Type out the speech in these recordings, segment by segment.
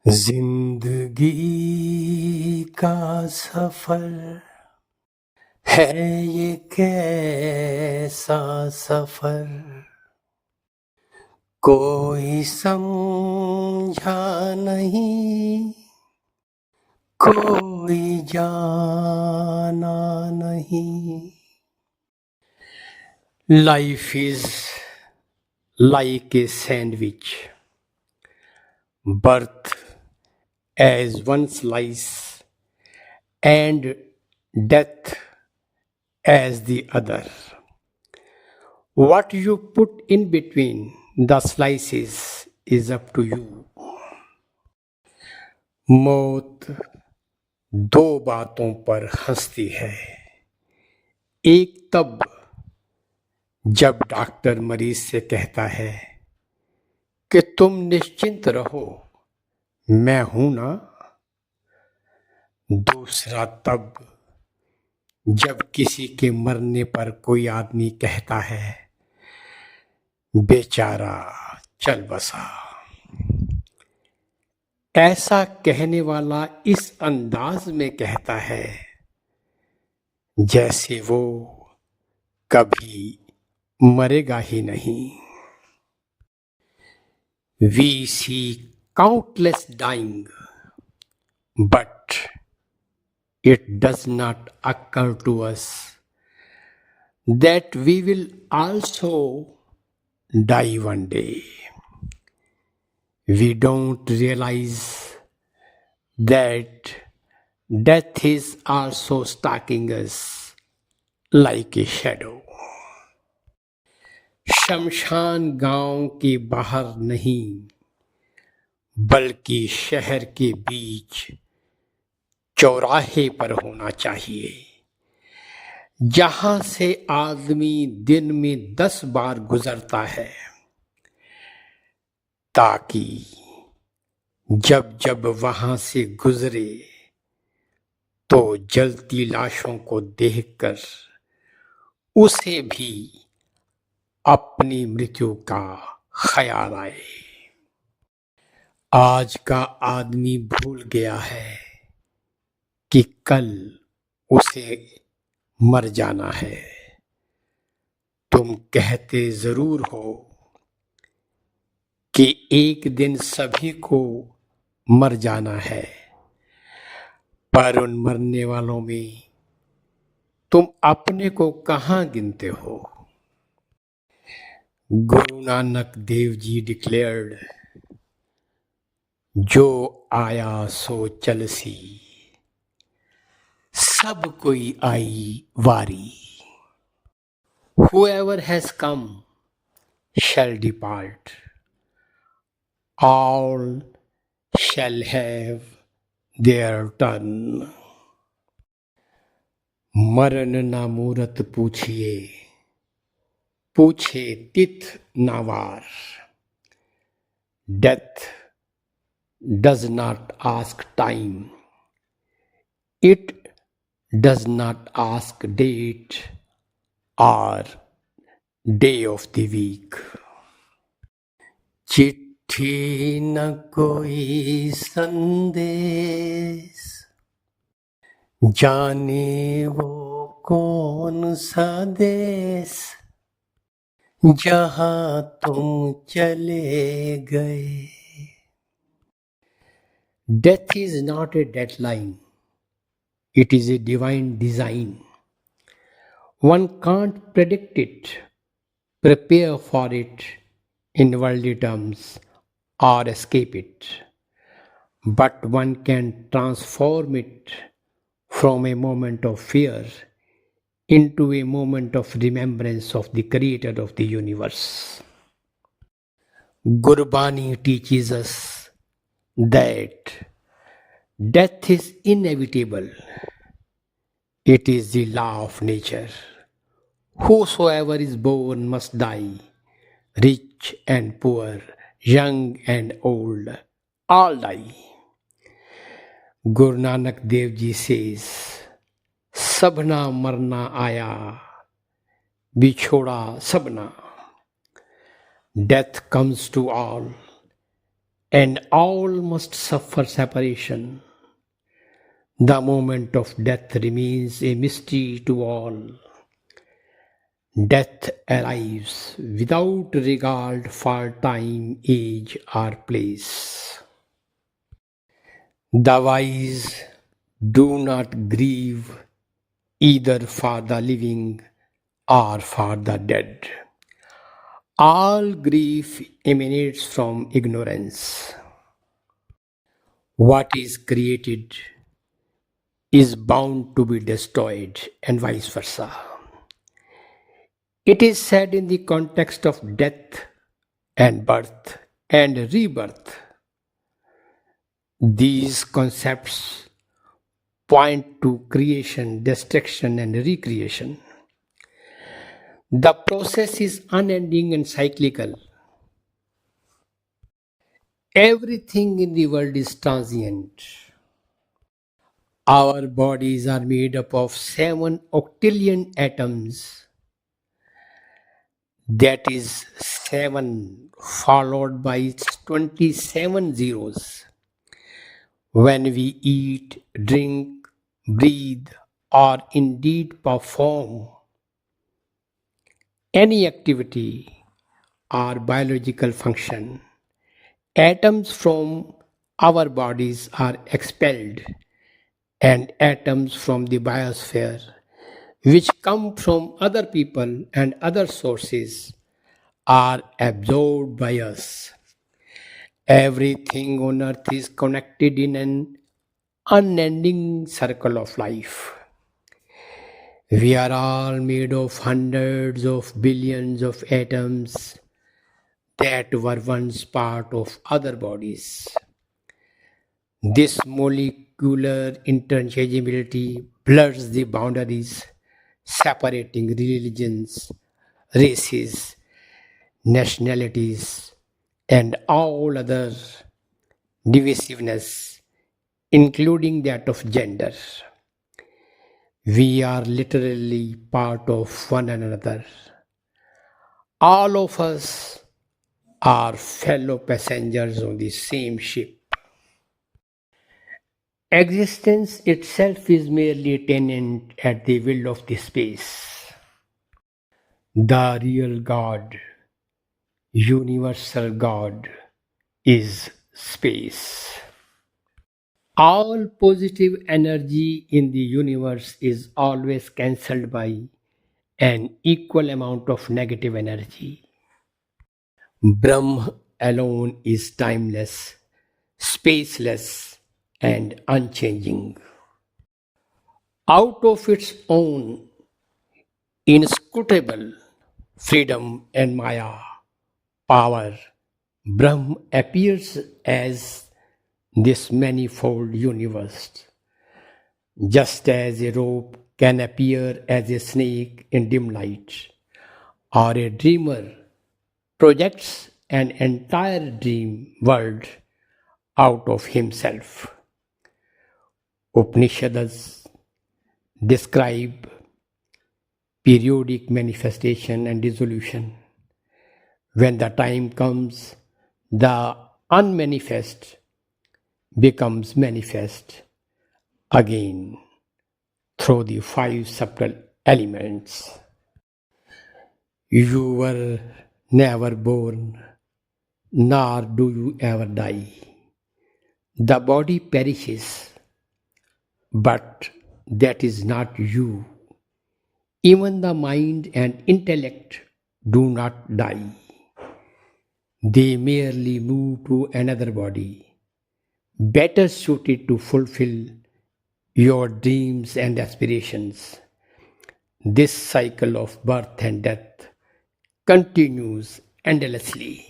जिंदगी का सफर है ये कैसा सफर, कोई समझा नहीं, कोई जाना नहीं। Life is like a sandwich, birth as one slice and death as the other. What you put in between the slices is up to you. मौत दो बातों पर हंसती है। एक तब जब डॉक्टर मरीज से कहता है कि तुम निश्चिंत रहो, मैं हूं ना। दूसरा तब जब किसी के मरने पर कोई आदमी कहता है, बेचारा चल बसा। ऐसा कहने वाला इस अंदाज में कहता है जैसे वो कभी मरेगा ही नहीं। We see countless dying, but it does not occur to us that we will also die one day. We don't realize that death is also stalking us like a shadow. शमशान गांव के बाहर नहीं, बल्कि शहर के बीच चौराहे पर होना चाहिए, जहां से आदमी दिन में 10 बार गुजरता है, ताकि जब जब वहां से गुजरे तो जलती लाशों को देखकर उसे भी अपनी मृत्यु का ख्याल आए। आज का आदमी भूल गया है कि कल उसे मर जाना है। तुम कहते जरूर हो कि एक दिन सभी को मर जाना है, पर उन मरने वालों में तुम अपने को कहां गिनते हो? गुरु नानक देव जी डिक्लेयर्ड, जो आया सो चलसी, सब कोई आई वारी। Whoever has come shall depart, all shall have their turn. मरण ना मूरत पूछिए, पूछे तिथ नावार। Death does not ask time, it does not ask date or day of the week. चिट्ठी न कोई संदेश, जाने वो कौन सा देश, जहां तुम चले गए। Death is not a deadline, it is a divine design. One can't predict it, prepare for it in worldly terms, or escape it, but one can transform it from a moment of fear into a moment of remembrance of the creator of the universe. Gurbani teaches us that death is inevitable. It is the law of nature. Whosoever is born must die, rich and poor, young and old, all die. Guru Nanak Dev Ji says, सबना मरना आया, बिछोड़ा सबना. Death comes to all, and all must suffer separation. The moment of death remains a mystery to all. Death arrives without regard for time, age, or place. The wise do not grieve either for the living or for the dead. All grief emanates from ignorance. What is created is bound to be destroyed, and vice versa. It is said in the context of death and birth and rebirth. These concepts point to creation, destruction, and recreation. The process is unending and cyclical. Everything in the world is transient. Our bodies are made up of 7 octillion atoms, that is 7 followed by 27 zeros. When we eat, drink, breathe, or indeed perform any activity or biological function, atoms from our bodies are expelled, and atoms from the biosphere, which come from other people and other sources, are absorbed by us. Everything on earth is connected in an unending circle of life. We are all made of hundreds of billions of atoms that were once part of other bodies. This molecular interchangeability blurs the boundaries separating religions, races, nationalities, and all other divisiveness, including that of gender. We are literally part of one another. All of us are fellow passengers on the same ship. Existence itself is merely a tenant at the will of the space. The real God, universal God, is space. All positive energy in the universe is always cancelled by an equal amount of negative energy. Brahm alone is timeless, spaceless, and unchanging. Out of its own inscrutable freedom and Maya power, Brahm appears as this manifold universe, just as a rope can appear as a snake in dim light, or a dreamer projects an entire dream world out of himself. Upanishads describe periodic manifestation and dissolution. When the time comes, the unmanifest becomes manifest again through the 5 subtle elements. You were never born, nor do you ever die. The body perishes, but that is not you. Even the mind and intellect do not die. They merely move to another body, better suited to fulfill your dreams and aspirations. This cycle of birth and death continues endlessly.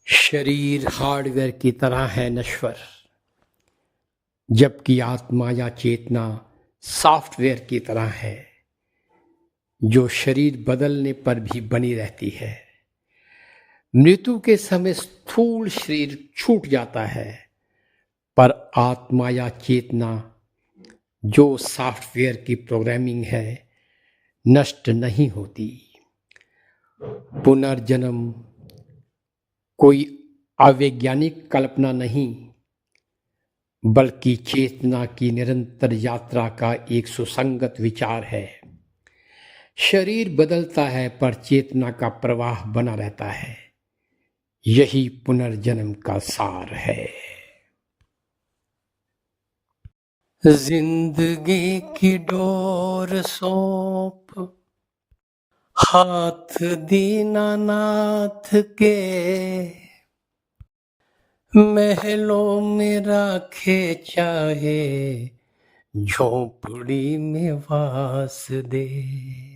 शरीर hardware की तरह है नश्वर, जबकि आत्मा या चेतना software की तरह है, जो शरीर बदलने पर भी बनी रहती है। मृत्यु के समय स्थूल शरीर छूट जाता है, पर आत्मा या चेतना जो सॉफ्टवेयर की प्रोग्रामिंग है नष्ट नहीं होती। पुनर्जन्म कोई अवैज्ञानिक कल्पना नहीं, बल्कि चेतना की निरंतर यात्रा का एक सुसंगत विचार है। शरीर बदलता है पर चेतना का प्रवाह बना रहता है। यही पुनर्जन्म का सार है। जिंदगी की डोर सौंप हाथ दीनानाथ के, महलों में राखे चाहे झोपड़ी में वास दे।